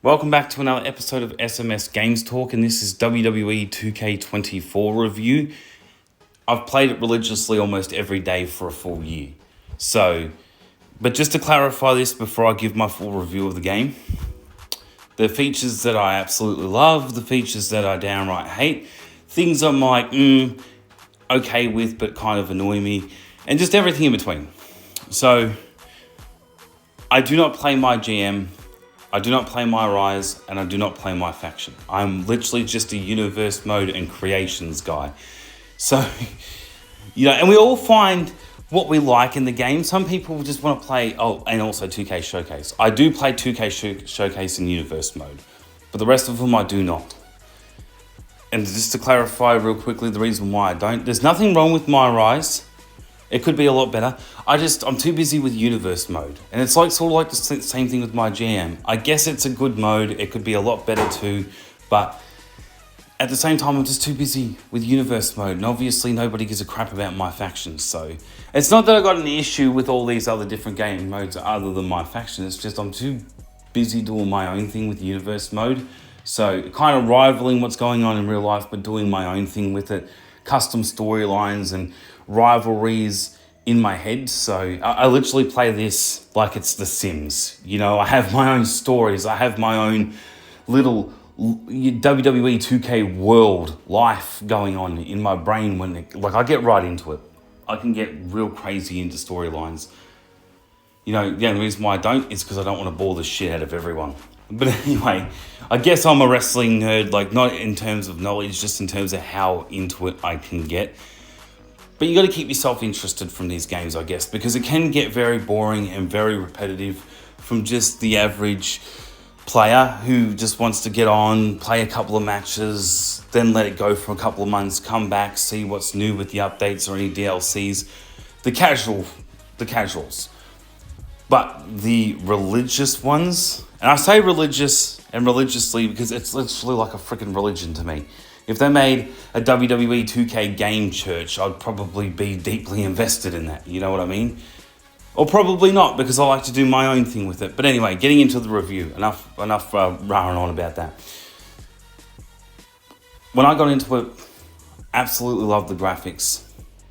Welcome back to another episode of SMS Games Talk, and this is WWE 2K24 review. I've played it religiously almost every day for a full year. But just to clarify this before I give my full review of the game, the features that I absolutely love, the features that I downright hate, things I'm like, okay with but kind of annoy me, and just everything in between. So, I do not play my GM, I do not play my Rise, and I do not play my faction. I'm literally just a universe mode and creations guy. So, and we all find what we like in the game. Some people just want to play, and also 2K Showcase. I do play 2K Showcase in universe mode, but the rest of them I do not. And just to clarify real quickly the reason why I don't, there's nothing wrong with my Rise. It could be a lot better. I'm too busy with universe mode. And it's sort of like the same thing with my GM. I guess it's a good mode. It could be a lot better too. But at the same time, I'm just too busy with universe mode. And obviously nobody gives a crap about my faction. So it's not that I got an issue with all these other different game modes other than my faction. It's just I'm too busy doing my own thing with universe mode. So kind of rivaling what's going on in real life, but doing my own thing with it. Custom storylines and rivalries in my head. So I literally play this like it's The Sims. I have my own stories. I have my own little WWE 2K world life going on in my brain I get right into it. I can get real crazy into storylines. The only reason why I don't is because I don't want to bore the shit out of everyone. But anyway, I guess I'm a wrestling nerd, not in terms of knowledge, just in terms of how into it I can get. But you got to keep yourself interested from these games, I guess, because it can get very boring and very repetitive from just the average player who just wants to get on, play a couple of matches, then let it go for a couple of months, come back, see what's new with the updates or any DLCs. The casuals. But the religious ones, and I say religious and religiously because it's literally like a freaking religion to me. If they made a WWE 2K game church, I'd probably be deeply invested in that. You know what I mean? Or probably not, because I like to do my own thing with it. But anyway, getting into the review. Enough rahing on about that. When I got into it, absolutely loved the graphics.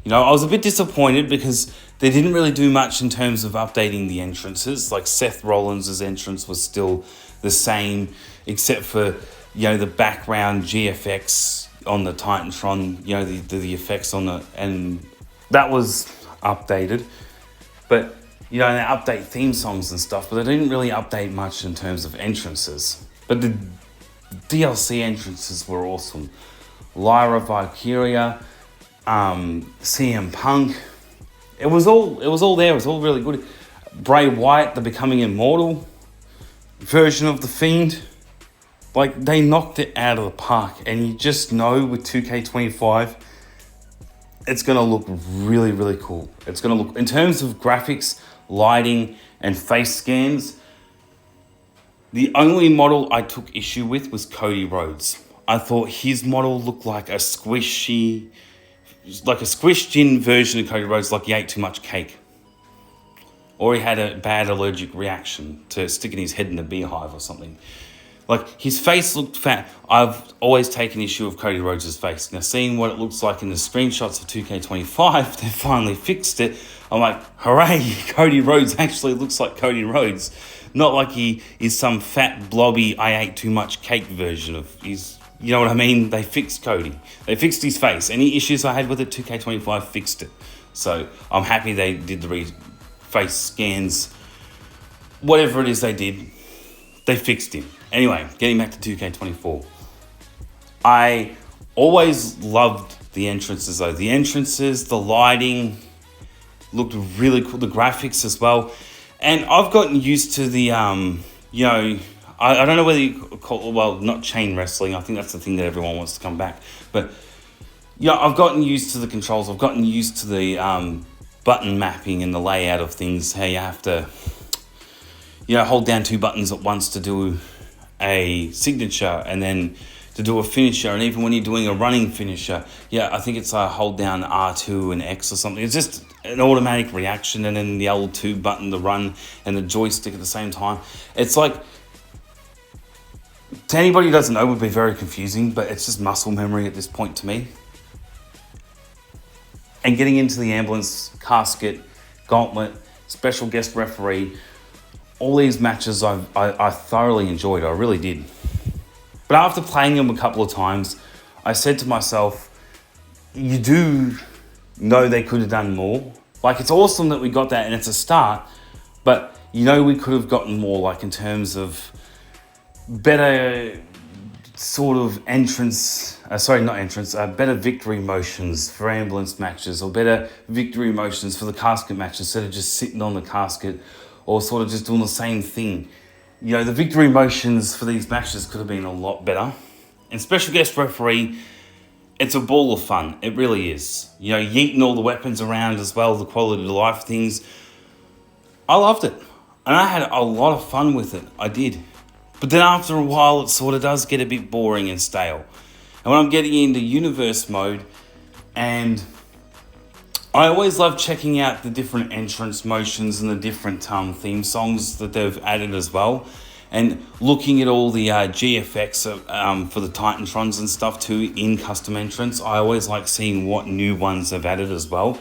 I was a bit disappointed because they didn't really do much in terms of updating the entrances. Like Seth Rollins' entrance was still the same, except for the background GFX on the Titantron, the effects on and that was updated. But, they update theme songs and stuff, but they didn't really update much in terms of entrances. But the DLC entrances were awesome. Lyra Valkyria, CM Punk, it was all there, it was all really good. Bray Wyatt, the Becoming Immortal version of The Fiend. They knocked it out of the park, and you just know with 2K25, it's going to look really, really cool. It's going to look, in terms of graphics, lighting, and face scans, the only model I took issue with was Cody Rhodes. I thought his model looked like a squished in version of Cody Rhodes, like he ate too much cake. Or he had a bad allergic reaction to sticking his head in a beehive or something. His face looked fat. I've always taken issue of Cody Rhodes' face. Now, seeing what it looks like in the screenshots of 2K25, they finally fixed it. I'm like, hooray, Cody Rhodes actually looks like Cody Rhodes. Not like he is some fat, blobby, I ate too much cake version of his... You know what I mean? They fixed Cody. They fixed his face. Any issues I had with it, 2K25 fixed it. So I'm happy they did the face scans. Whatever it is they did, they fixed him. Anyway, getting back to 2K24. I always loved the entrances though. The entrances, the lighting looked really cool. The graphics as well. And I've gotten used to the, I don't know whether you call it, not chain wrestling. I think that's the thing that everyone wants to come back. But, I've gotten used to the controls. I've gotten used to the button mapping and the layout of things. How you have to, hold down two buttons at once to do a signature and then to do a finisher. And even when you're doing a running finisher, I think it's hold down R2 and X or something. It's just an automatic reaction, and then the L2 button to run and the joystick at the same time. It's like To anybody who doesn't know, it would be very confusing, but it's just muscle memory at this point to me. And getting into the ambulance, casket, gauntlet, special guest referee, all these matches I thoroughly enjoyed. I really did. But after playing them a couple of times, I said to myself, you do know they could have done more. Like, it's awesome that we got that and it's a start, but you know we could have gotten more, like in terms of better sort of better victory motions for ambulance matches, or better victory motions for the casket match, instead of just sitting on the casket or sort of just doing the same thing. You know, the victory motions for these matches could have been a lot better. And special guest referee, it's a ball of fun. It really is. You know, yeeting all the weapons around as well, the quality of life things. I loved it. And I had a lot of fun with it. I did. But then after a while, it sort of does get a bit boring and stale. And when I'm getting into universe mode, and I always love checking out the different entrance motions and the different theme songs that they've added as well. And looking at all the GFX for the Titantrons and stuff too in custom entrance, I always like seeing what new ones they've added as well.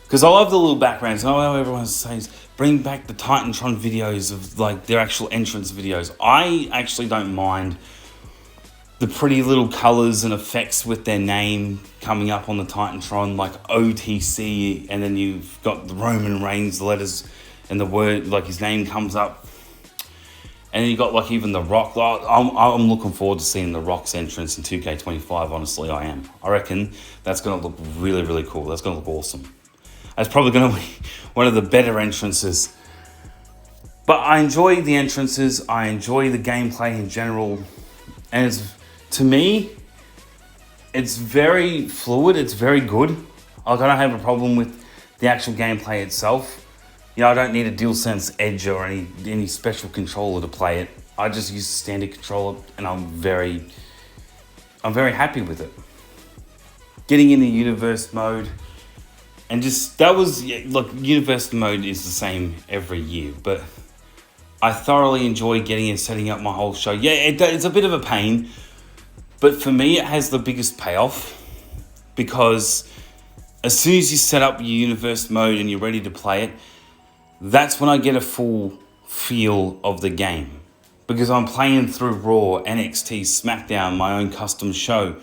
Because I love the little backgrounds. I know how everyone says, bring back the Titantron videos of like their actual entrance videos. I actually don't mind the pretty little colours and effects with their name coming up on the Titantron, like OTC, and then you've got the Roman Reigns, the letters and the word, like his name comes up. And then you got like even The Rock. I'm looking forward to seeing The Rock's entrance in 2K25, honestly, I am. I reckon that's going to look really, really cool. That's going to look awesome. It's probably going to be one of the better entrances. But I enjoy the entrances. I enjoy the gameplay in general. And to me, it's very fluid. It's very good. Like, I don't have a problem with the actual gameplay itself. You know, I don't need a DualSense Edge or any special controller to play it. I just use the standard controller, and I'm very happy with it. Getting into universe mode, and just that was look, universe mode is the same every year, but I thoroughly enjoy getting and setting up my whole show. Yeah, it's a bit of a pain, but for me, it has the biggest payoff, because as soon as you set up your universe mode and you're ready to play it, that's when I get a full feel of the game, because I'm playing through Raw, NXT, SmackDown, my own custom show,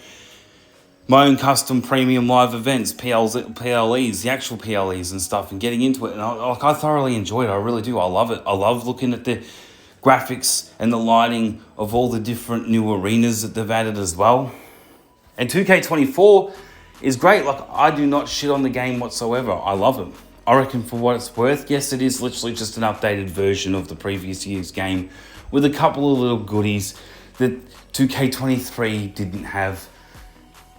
my own custom premium live events, PLEs, the actual PLEs and stuff, and getting into it. And I thoroughly enjoy it. I really do. I love it. I love looking at the graphics and the lighting of all the different new arenas that they've added as well. And 2K24 is great. Like, I do not shit on the game whatsoever. I love it. I reckon for what it's worth, yes, it is literally just an updated version of the previous year's game with a couple of little goodies that 2K23 didn't have,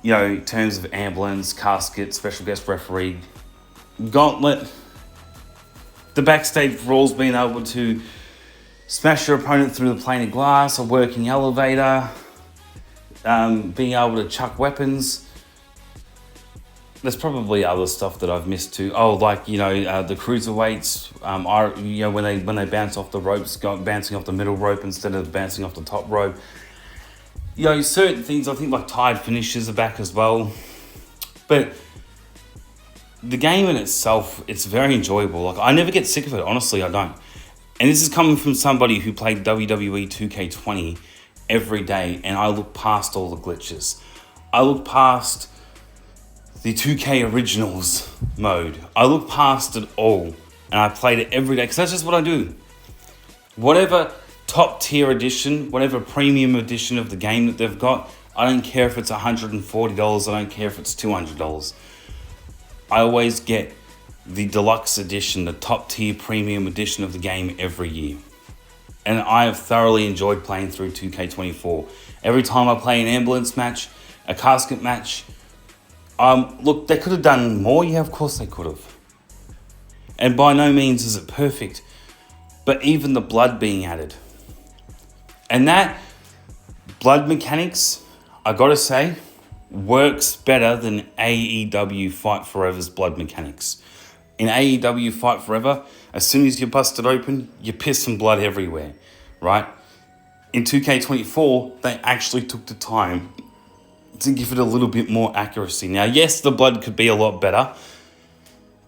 you know, in terms of ambulance, casket, special guest referee, gauntlet, the backstage brawls, being able to smash your opponent through the pane of glass, a working elevator, being able to chuck weapons. There's probably other stuff that I've missed too. Oh, like, you know, the cruiserweights, you know, when they bounce off the ropes, bouncing off the middle rope instead of bouncing off the top rope. You know, certain things, I think like tied finishes are back as well. But the game in itself, it's very enjoyable. Like, I never get sick of it, honestly, I don't. And this is coming from somebody who played WWE 2K20 every day, and I look past all the glitches. I look past the 2K Originals mode. I look past it all, and I played it every day, because that's just what I do. Whatever top tier edition, whatever premium edition of the game that they've got, I don't care if it's $140, I don't care if it's $200. I always get the deluxe edition, the top tier premium edition of the game every year. And I have thoroughly enjoyed playing through 2K24. Every time I play an ambulance match, a casket match, look, they could have done more. Yeah, of course they could have. And by no means is it perfect. But even the blood being added. And that blood mechanics, I gotta say, works better than AEW Fight Forever's blood mechanics. In AEW Fight Forever, as soon as you bust it open, you piss some blood everywhere, right? in 2K24, they actually took the time to give it a little bit more accuracy. Now, yes, the blood could be a lot better,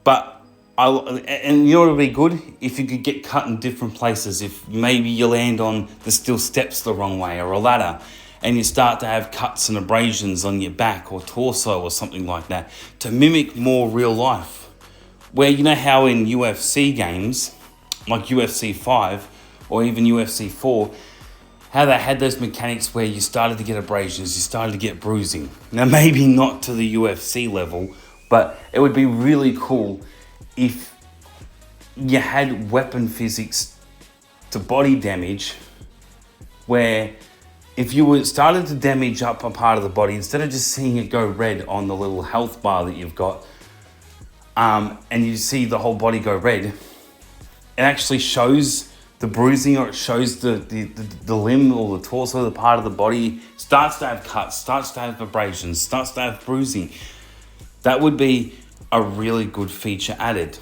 but and you know what would be good? If you could get cut in different places. If maybe you land on the steel steps the wrong way or a ladder, and you start to have cuts and abrasions on your back or torso or something like that, to mimic more real life. Where you know how in UFC games, like UFC 5 or even UFC 4, how they had those mechanics where you started to get abrasions, you started to get bruising. Now, maybe not to the UFC level, but it would be really cool if you had weapon physics to body damage, where if you were started to damage up a part of the body, instead of just seeing it go red on the little health bar that you've got, and you see the whole body go red, it actually shows the bruising, or it shows the limb or the torso, the part of the body starts to have cuts, starts to have abrasions, starts to have bruising. That would be a really good feature added.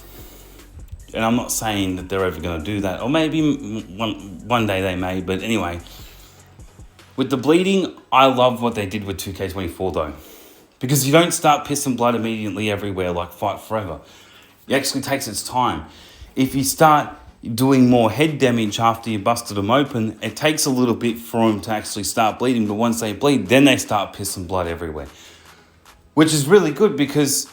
And I'm not saying that they're ever going to do that, or maybe one day they may, but anyway. With the bleeding, I love what they did with 2K24 though, because you don't start pissing blood immediately everywhere like Fight Forever. It actually takes its time. If you start doing more head damage after you busted them open, it takes a little bit for them to actually start bleeding, but once they bleed, then they start pissing blood everywhere. Which is really good because,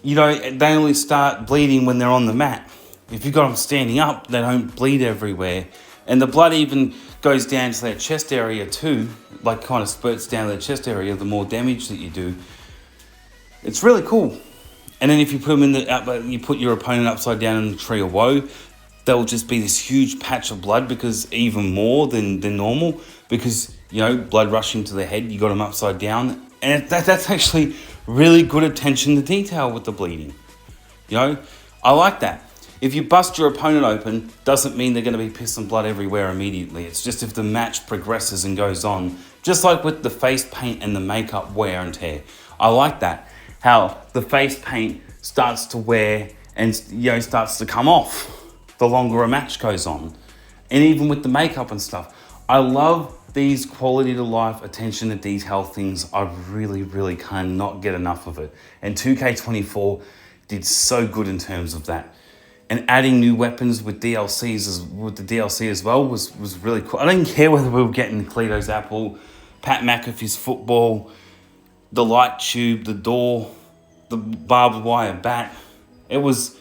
you know, they only start bleeding when they're on the mat. If you've got them standing up, they don't bleed everywhere. And the blood even goes down to their chest area too, like kind of spurts down their chest area the more damage that you do. It's really cool. And then if you put them you put your opponent upside down in the tree of woe, there'll just be this huge patch of blood, because even more than normal, because, you know, blood rushing to the head, you got them upside down. And that's actually really good attention to detail with the bleeding. You know, I like that. If you bust your opponent open, doesn't mean they're going to be pissing blood everywhere immediately. It's just if the match progresses and goes on, just like with the face paint and the makeup wear and tear. I like that, how the face paint starts to wear and, you know, starts to come off the longer a match goes on. And even with the makeup and stuff, I love these quality to life, attention to detail things. I really, really cannot get enough of it. And 2K24 did so good in terms of that. And adding new weapons with the DLC as well was really cool. I don't care whether we were getting Cleto's apple, Pat McAfee's football, the light tube, the door, the barbed wire bat. It was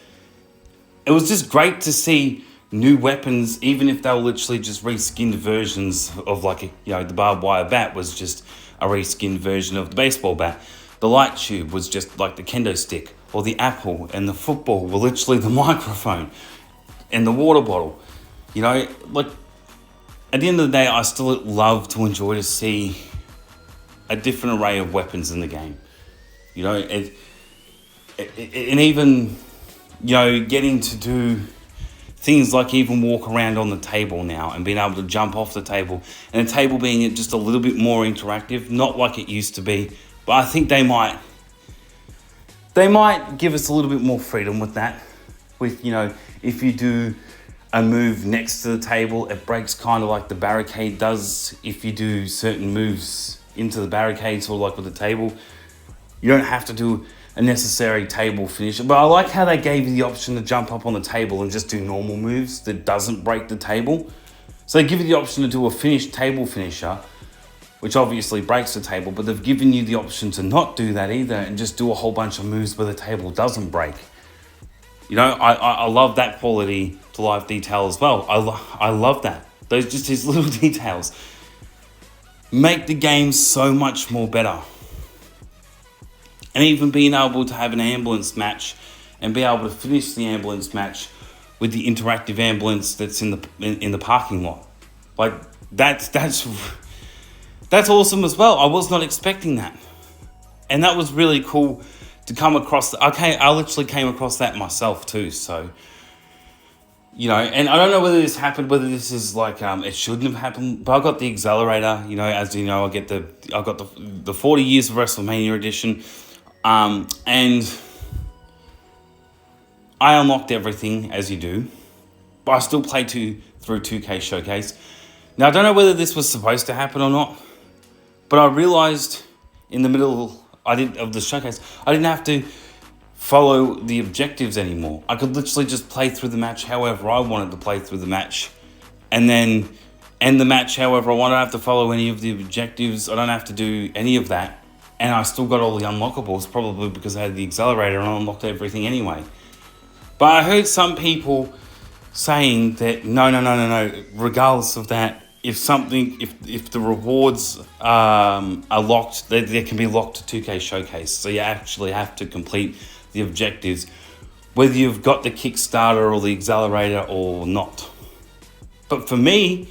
just great to see new weapons, even if they were literally just reskinned versions of, like, you know, the barbed wire bat was just a reskinned version of the baseball bat. The light tube was just like the kendo stick, or the apple and the football were literally the microphone and the water bottle. You know, like, at the end of the day, I still love to enjoy to see a different array of weapons in the game. You know, and even, you know, getting to do things like even walk around on the table now and being able to jump off the table, and the table being just a little bit more interactive, not like it used to be, but I think they might give us a little bit more freedom with that. With, you know, if you do a move next to the table, it breaks kind of like the barricade does. If you do certain moves into the barricades, or like with the table, you don't have to do a necessary table finisher. But I like how they gave you the option to jump up on the table and just do normal moves that doesn't break the table. So they give you the option to do a finished table finisher, which obviously breaks the table, but they've given you the option to not do that either and just do a whole bunch of moves where the table doesn't break. You know, I love that quality to life detail as well. I love that. These little details make the game so much more better. And even being able to have an ambulance match and be able to finish the ambulance match with the interactive ambulance that's in the parking lot. Like, that's awesome as well. I was not expecting that. And that was really cool to come across. I literally came across that myself too. So, you know, and I don't know whether this happened, whether this is like, it shouldn't have happened, but I got the accelerator, you know, as you know, I got the 40 years of WrestleMania edition. And I unlocked everything as you do, but I still play through 2K Showcase. Now, I don't know whether this was supposed to happen or not, but I realised in the middle of the showcase, I didn't have to follow the objectives anymore. I could literally just play through the match however I wanted to play through the match, and then end the match however I want. I don't have to follow any of the objectives. I don't have to do any of that. And I still got all the unlockables, probably because I had the accelerator and I unlocked everything anyway. But I heard some people saying that no. Regardless of that, if the rewards are locked, they can be locked to 2K Showcase. So you actually have to complete the objectives, whether you've got the Kickstarter or the accelerator or not. But for me,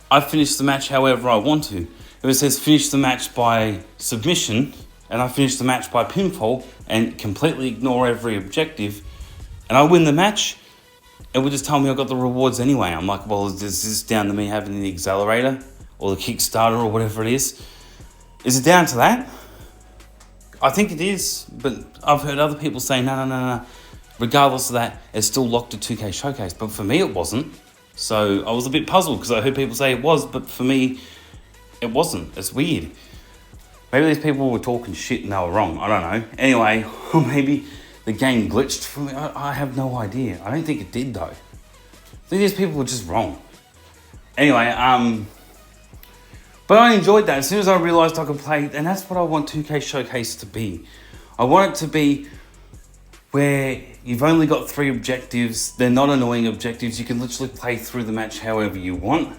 I finish the match however I want to. If it says finish the match by submission, and I finish the match by pinfall and completely ignore every objective, and I win the match, it would just tell me I got the rewards anyway. I'm like, well, is this down to me having the accelerator or the Kickstarter or whatever it is? Is it down to that? I think it is, but I've heard other people say, no. Regardless of that, it's still locked to 2K Showcase. But for me, it wasn't. So I was a bit puzzled because I heard people say it was, but for me, it wasn't. It's weird. Maybe these people were talking shit and they were wrong. I don't know. Anyway, or maybe the game glitched for me. I have no idea. I don't think it did, though. I think these people were just wrong. Anyway, but I enjoyed that. As soon as I realised I could play, and that's what I want 2K Showcase to be. I want it to be where you've only got 3 objectives. They're not annoying objectives. You can literally play through the match however you want.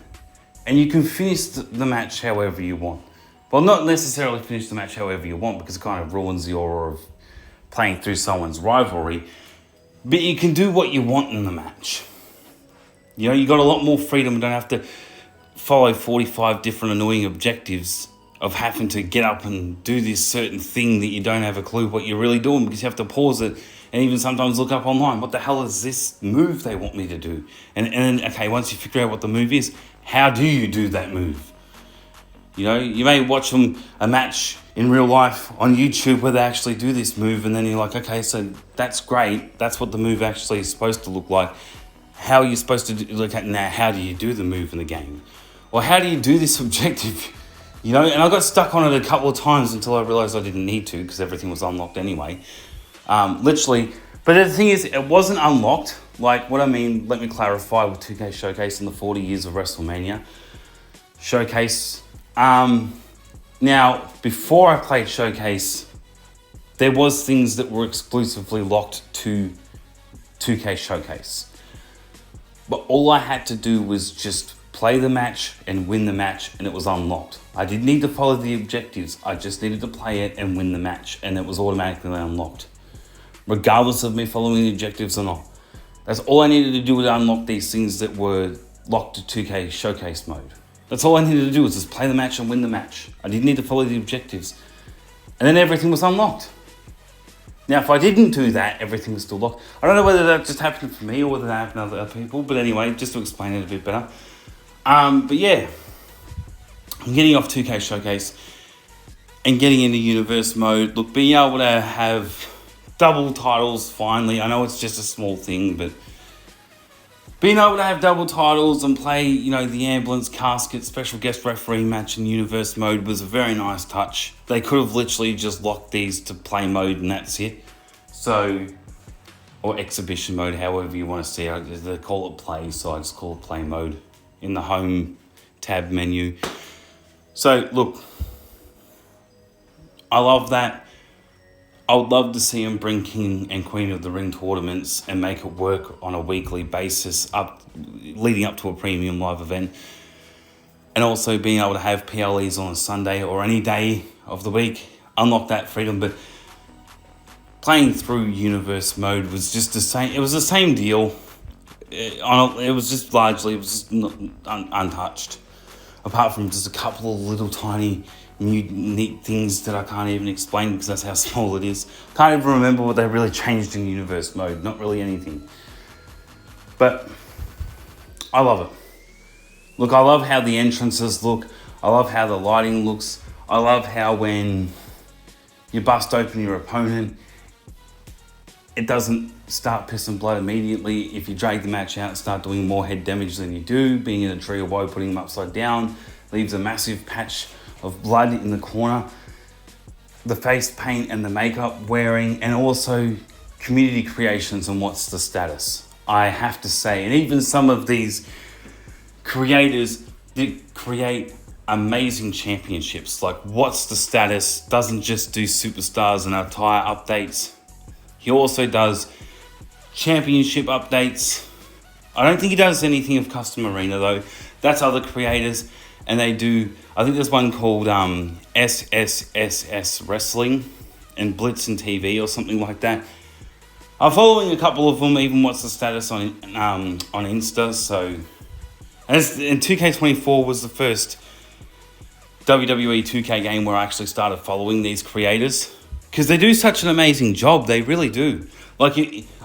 And you can finish the match however you want. Well, not necessarily finish the match however you want, because it kind of ruins the aura of playing through someone's rivalry. But you can do what you want in the match. You know, you got a lot more freedom. You don't have to follow 45 different annoying objectives of having to get up and do this certain thing that you don't have a clue what you're really doing, because you have to pause it and even sometimes look up online. What the hell is this move they want me to do? And then, okay, once you figure out what the move is, how do you do that move? You know, you may watch a match in real life on YouTube where they actually do this move, and then you're like, okay, so that's great. That's what the move actually is supposed to look like. How are you supposed to look at now? How do you do the move in the game? Or how do you do this objective? You know, and I got stuck on it a couple of times until I realized I didn't need to, because everything was unlocked anyway. Literally. But the thing is, it wasn't unlocked. Like, what I mean, let me clarify with 2K Showcase in the 40 years of WrestleMania Showcase. Now, before I played Showcase, there was things that were exclusively locked to 2K Showcase. But all I had to do was just play the match and win the match, and it was unlocked. I didn't need to follow the objectives. I just needed to play it and win the match, and it was automatically unlocked, regardless of me following the objectives or not. That's all I needed to do to unlock these things that were locked to 2K Showcase mode. That's all I needed to do was just play the match and win the match. I didn't need to follow the objectives. And then everything was unlocked. Now, if I didn't do that, everything was still locked. I don't know whether that just happened for me or whether that happened to other people. But anyway, just to explain it a bit better. But yeah, I'm getting off 2K Showcase and getting into Universe mode. Look, being able to have double titles finally. I know it's just a small thing, but being able to have double titles and play, you know, the ambulance casket special guest referee match in Universe mode was a very nice touch. They could have literally just locked these to play mode and that's it. So, or exhibition mode, however you want to see it. They call it play, so I just call it play mode in the home tab menu. So, look, I love that. I would love to see them bring King and Queen of the Ring tournaments and make it work on a weekly basis leading up to a premium live event. And also being able to have PLEs on a Sunday or any day of the week. Unlock that freedom. But playing through Universe mode was just the same. It was the same deal. It was just untouched. Apart from just a couple of little tiny neat things that I can't even explain because that's how small it is. Can't even remember what they really changed in Universe mode. Not really anything. But I love it. Look, I love how the entrances look. I love how the lighting looks. I love how when you bust open your opponent, it doesn't start pissing blood immediately. If you drag the match out, start doing more head damage than you do. Being in a tree of woe, putting him upside down, leaves a massive patch of blood in the corner. The face paint and the makeup wearing, and also community creations and what's the status. I have to say, and even some of these creators did create amazing championships. Like what's the status doesn't just do superstars and attire updates. He also does championship updates. I don't think he does anything of custom arena though. That's other creators, and they do. I think there's one called SSSS Wrestling and Blitz and TV or something like that. I'm following a couple of them. Even what's the status on Insta. So, and 2K24 was the first WWE 2K game where I actually started following these creators, because they do such an amazing job. They really do. Like,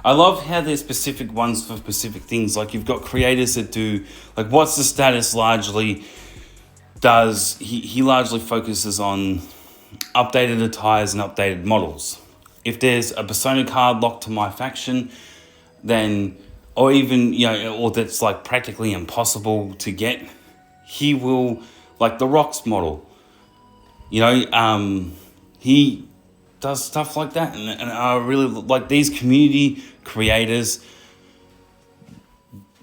I love how there's specific ones for specific things. Like, you've got creators that do, like, what's the status largely does, he largely focuses on updated attires and updated models. If there's a persona card locked to my faction, then, or even, you know, or that's like practically impossible to get, he will, like the Rock's model, you know, he does stuff like that. And I really like these community creators.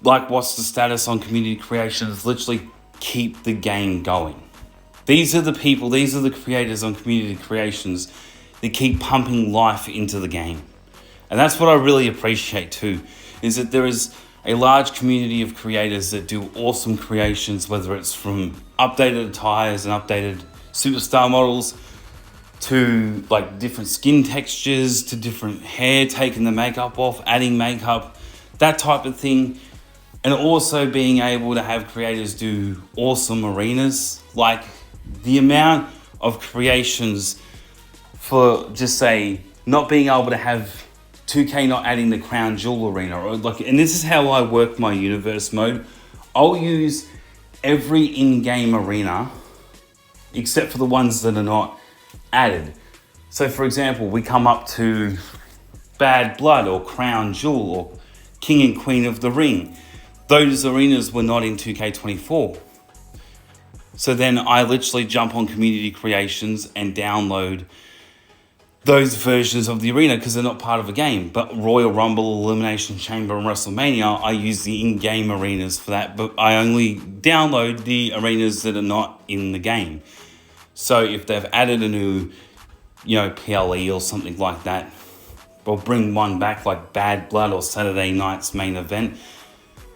Like, what's the status on community creations? Literally keep the game going. These are the people, these are the creators on community creations that keep pumping life into the game. And that's what I really appreciate too, is that there is a large community of creators that do awesome creations, whether it's from updated attires and updated superstar models to like different skin textures, to different hair, taking the makeup off, adding makeup, that type of thing. And also being able to have creators do awesome arenas. Like the amount of creations for just say not being able to have 2K not adding the crown jewel arena, or like, and this is how I work my universe mode. I'll use every in-game arena except for the ones that are not added. So for example, we come up to Bad Blood or Crown Jewel or King and Queen of the Ring. Those arenas were not in 2K24. So then I literally jump on community creations and download those versions of the arena because they're not part of a game. But Royal Rumble, Elimination Chamber, and WrestleMania, I use the in-game arenas for that, but I only download the arenas that are not in the game. So if they've added a new, you know, PLE or something like that, or bring one back like Bad Blood or Saturday Night's Main Event,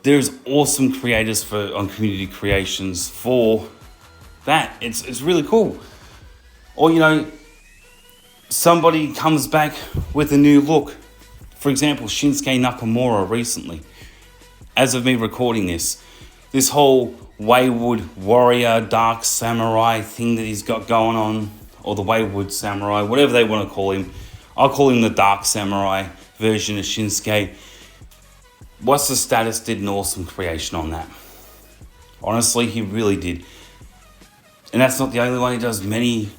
there's awesome creators on community creations for that. It's really cool. Or, you know, somebody comes back with a new look. For example, Shinsuke Nakamura recently. As of me recording this whole Wayward Warrior, Dark Samurai thing that he's got going on, or the Wayward Samurai, whatever they want to call him. I'll call him the Dark Samurai version of Shinsuke. What's the status did an awesome creation on that. Honestly, he really did. And that's not the only one. He does many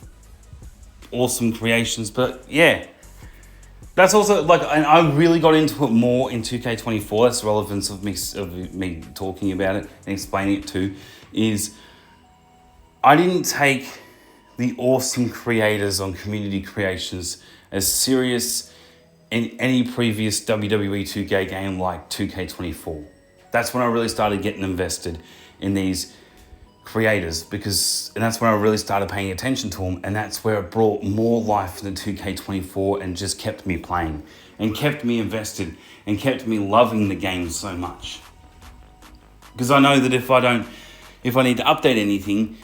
awesome creations, but yeah. That's also, like, and I really got into it more in 2K24. That's the relevance of me talking about it and explaining it too, is I didn't take the awesome creators on community creations as serious in any previous WWE 2K game like 2K24. That's when I really started getting invested in these creators, and that's when I really started paying attention to them, and that's where it brought more life to 2K24 and just kept me playing and kept me invested and kept me loving the game so much. Because I know that if I need to update anything,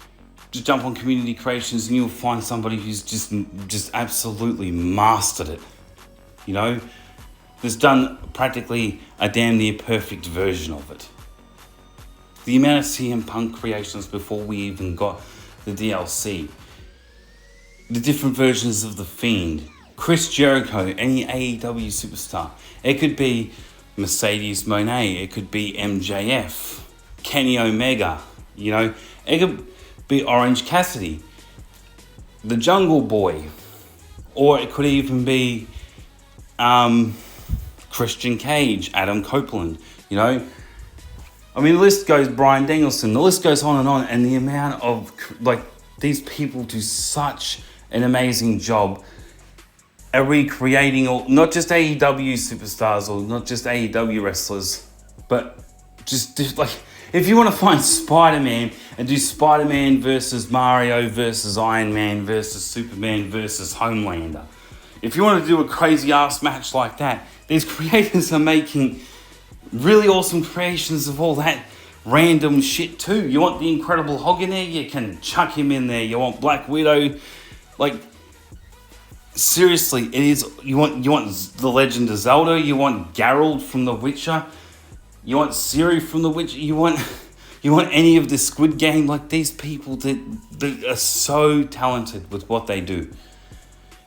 just jump on community creations and you'll find somebody who's just absolutely mastered it. You know, has done practically a damn near perfect version of it. The amount of CM Punk creations before we even got the DLC. The different versions of The Fiend. Chris Jericho, any AEW superstar. It could be Mercedes Moné. It could be MJF. Kenny Omega. You know, it could be Orange Cassidy. The Jungle Boy. Or it could even be Christian Cage, Adam Copeland, you know. I mean, the list goes, Bryan Danielson, the list goes on, and the amount of, like, these people do such an amazing job at recreating, all, not just AEW superstars or not just AEW wrestlers, but just like, if you want to find Spider-Man and do Spider-Man versus Mario versus Iron Man versus Superman versus Homelander, if you want to do a crazy ass match like that, these creators are making really awesome creations of all that random shit too. You want the Incredible Hulk in there? You can chuck him in there. You want Black Widow, like, seriously, it is. You want the Legend of Zelda. You want Geralt from The Witcher. You want Ciri from The Witcher. You want any of the Squid Game. Like, these people that are so talented with what they do.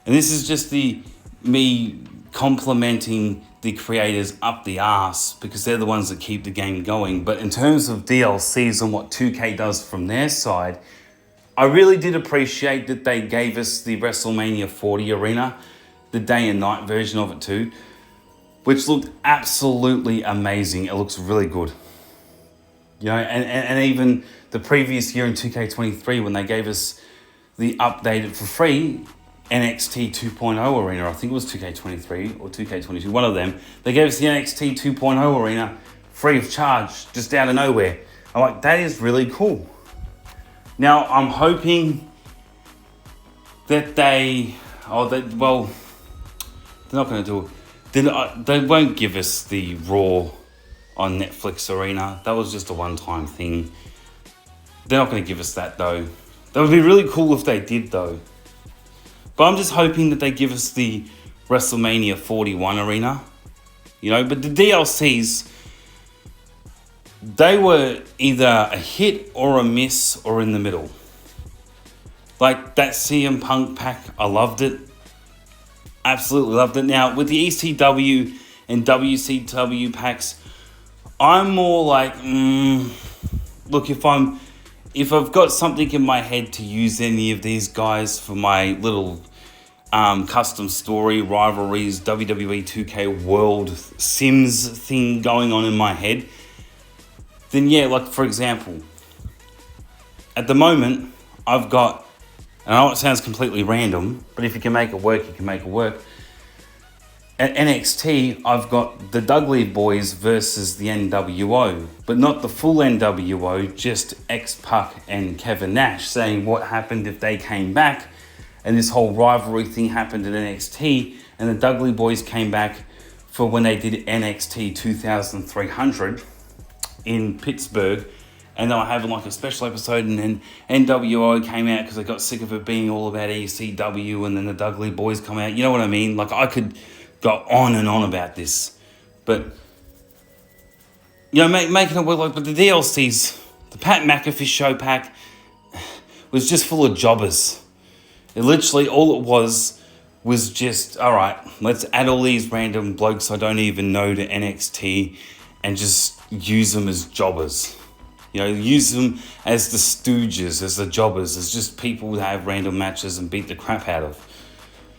And this is just me complimenting the creators up the arse, because they're the ones that keep the game going. But in terms of DLCs and what 2K does from their side, I really did appreciate that they gave us the WrestleMania 40 arena, the day and night version of it too, which looked absolutely amazing. It looks really good. You know, and even the previous year in 2K23, when they gave us the updated for free NXT 2.0 arena, I think it was 2K23 or 2K22, one of them, they gave us the NXT 2.0 arena free of charge, just out of nowhere. I'm like, that is really cool. Now, I'm hoping that they're not going to do it. They won't give us the Raw on Netflix arena. That was just a one-time thing. They're not going to give us that, though. That would be really cool if they did, though. But I'm just hoping that they give us the WrestleMania 41 arena. You know, but the DLCs, they were either a hit or a miss or in the middle. Like that CM Punk pack, I loved it. Absolutely loved it. Now, with the ECW and WCW packs, I'm more like, look, if I've got something in my head to use any of these guys for my little custom story, rivalries, WWE 2K World Sims thing going on in my head, then yeah, like for example, at the moment, I've got, and I know it sounds completely random, but if you can make it work, you can make it work. At NXT, I've got the Dudley Boys versus the NWO, but not the full NWO, just X-Pac and Kevin Nash, saying what happened if they came back, and this whole rivalry thing happened at NXT, and the Dudley Boys came back for when they did NXT 2300 in Pittsburgh, and they were having like a special episode, and then NWO came out because they got sick of it being all about ECW, and then the Dudley Boys come out. You know what I mean? Like, I could go on and on about this, but you know, making it work. Like, but the DLCs, the Pat McAfee show pack was just full of jobbers. It literally, all it was just, all right, let's add all these random blokes I don't even know to NXT and just use them as jobbers. You know, use them as the stooges, as the jobbers, as just people who have random matches and beat the crap out of.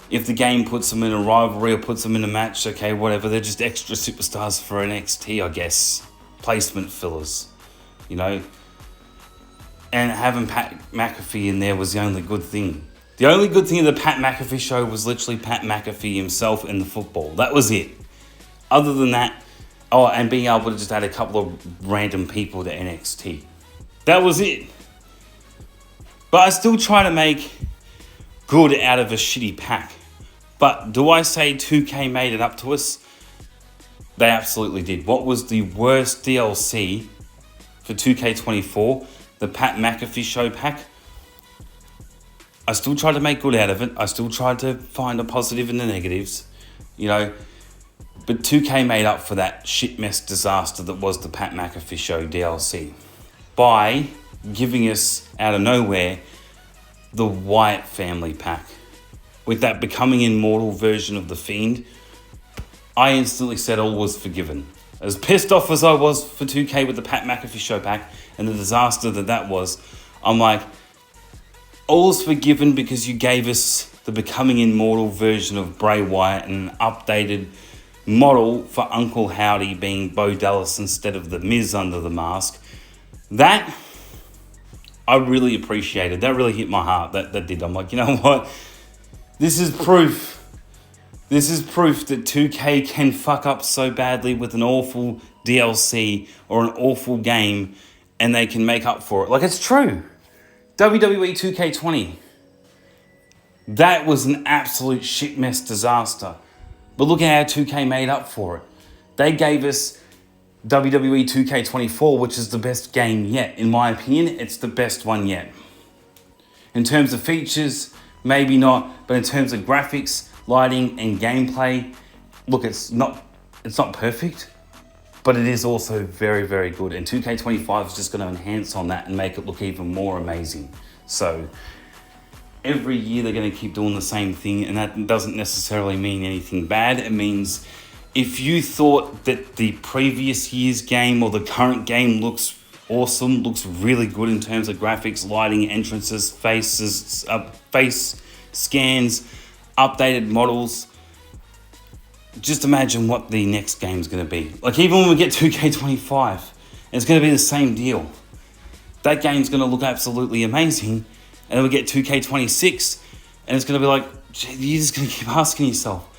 If the game puts them in a rivalry or puts them in a match, okay, whatever, they're just extra superstars for NXT, I guess. Placement fillers, you know. And having Pat McAfee in there was the only good thing. The only good thing of the Pat McAfee show was literally Pat McAfee himself in the football. That was it. Other than that, and being able to just add a couple of random people to NXT. That was it. But I still try to make good out of a shitty pack. But do I say 2K made it up to us? They absolutely did. What was the worst DLC for 2K24? The Pat McAfee show pack. I still tried to make good out of it. I still tried to find a positive in the negatives, you know. But 2K made up for that shit mess disaster that was the Pat McAfee show DLC by giving us, out of nowhere, the Wyatt family pack. With that Becoming Immortal version of The Fiend, I instantly said all was forgiven. As pissed off as I was for 2K with the Pat McAfee show pack and the disaster that was, I'm like, all is forgiven because you gave us the Becoming Immortal version of Bray Wyatt and updated model for Uncle Howdy being Bo Dallas instead of The Miz under the mask, that I really appreciated. That really hit my heart. That did. I'm like, you know what? This is proof. This is proof that 2K can fuck up so badly with an awful DLC or an awful game, and they can make up for it. Like, it's true. WWE 2K20. That was an absolute shit mess disaster. But look at how 2K made up for it. They gave us WWE 2K24, which is the best game yet. In my opinion, it's the best one yet. In terms of features, maybe not, but in terms of graphics, lighting, and gameplay, look, it's not perfect, but it is also very, very good. And 2K25 is just going to enhance on that and make it look even more amazing. So every year they're going to keep doing the same thing, and that doesn't necessarily mean anything bad. It means if you thought that the previous year's game or the current game looks awesome, looks really good in terms of graphics, lighting, entrances, face scans, updated models, just imagine what the next game's going to be. Like, even when we get 2K25, it's going to be the same deal. That game's going to look absolutely amazing. And then we get 2K26, and it's going to be like, you're just going to keep asking yourself,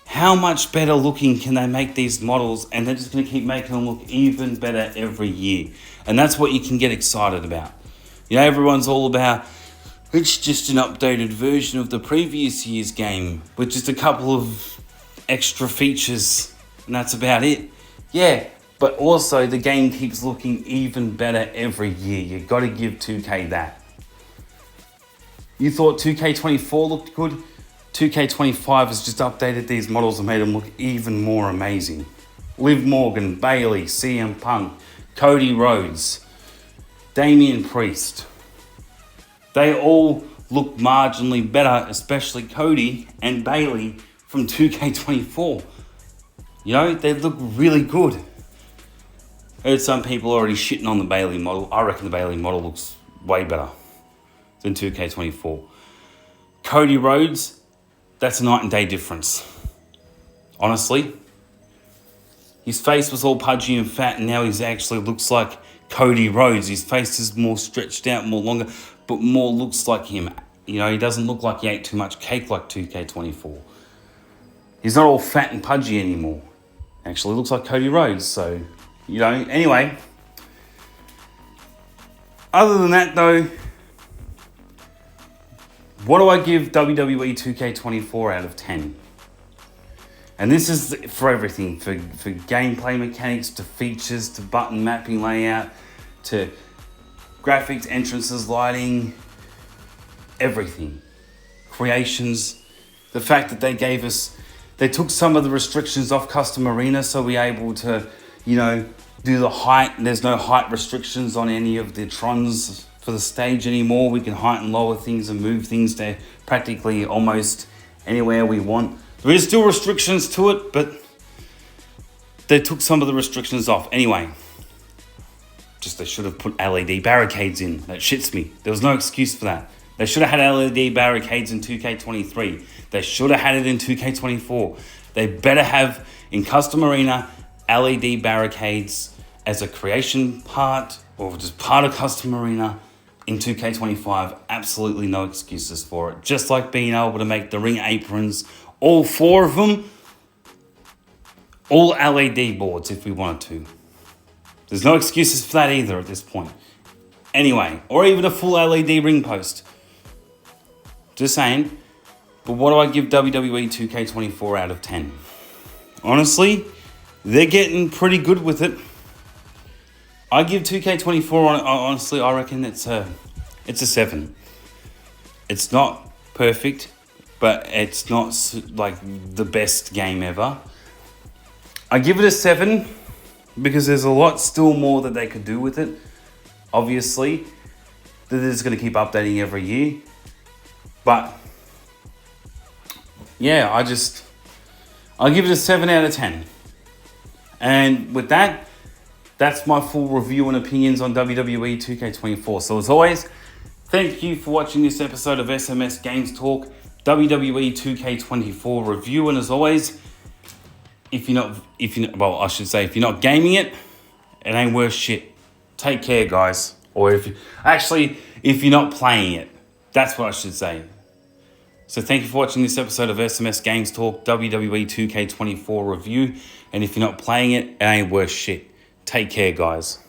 how much better looking can they make these models? And they're just going to keep making them look even better every year. And that's what you can get excited about. You know, everyone's all about, it's just an updated version of the previous year's game with just a couple of extra features, and that's about it. Yeah, but also the game keeps looking even better every year. You've got to give 2K that. You thought 2K24 looked good? 2K25 has just updated these models and made them look even more amazing. Liv Morgan, Bayley, CM Punk, Cody Rhodes, Damian Priest. They all look marginally better, especially Cody and Bayley from 2K24. You know, they look really good. I heard some people already shitting on the Bayley model. I reckon the Bayley model looks way better than 2K24. Cody Rhodes, that's a night and day difference. Honestly. His face was all pudgy and fat, and now he actually looks like Cody Rhodes. His face is more stretched out, more longer, but more looks like him. You know, he doesn't look like he ate too much cake like 2K24. He's not all fat and pudgy anymore. Actually looks like Cody Rhodes, so, you know, anyway. Other than that, though, what do I give WWE 2K24 out of 10? And this is for everything, for gameplay mechanics, to features, to button mapping layout, to graphics, entrances, lighting, everything. Creations, the fact that they took some of the restrictions off Custom Arena, so we're able to, you know, do the height. There's no height restrictions on any of the Trons for the stage anymore. We can height and lower things and move things to practically almost anywhere we want. There is still restrictions to it, but they took some of the restrictions off. Anyway, just they should have put LED barricades in. That shits me. There was no excuse for that. They should have had LED barricades in 2K23. They should have had it in 2K24. They better have, in Custom Arena, LED barricades as a creation part or just part of Custom Arena in 2K25. Absolutely no excuses for it. Just like being able to make the ring aprons, all 4 of them, all LED boards if we wanted to. There's no excuses for that either at this point. Anyway, or even a full LED ring post. Just saying. But what do I give WWE 2K24 out of 10? Honestly, they're getting pretty good with it. I give 2K24, honestly, I reckon it's a 7. It's not perfect, but it's not like the best game ever. I give it a 7 because there's a lot still more that they could do with it. Obviously, that is going to keep updating every year. But yeah, I'll give it a 7 out of 10. And with that, that's my full review and opinions on WWE 2K24. So as always, thank you for watching this episode of SMS Games Talk WWE 2K24 review. And as always, if well, I should say, if you're not gaming it, it ain't worth shit. Take care, guys. Or if you're not playing it, that's what I should say. So thank you for watching this episode of SMS Games Talk WWE 2K24 review. And if you're not playing it, it ain't worth shit. Take care, guys.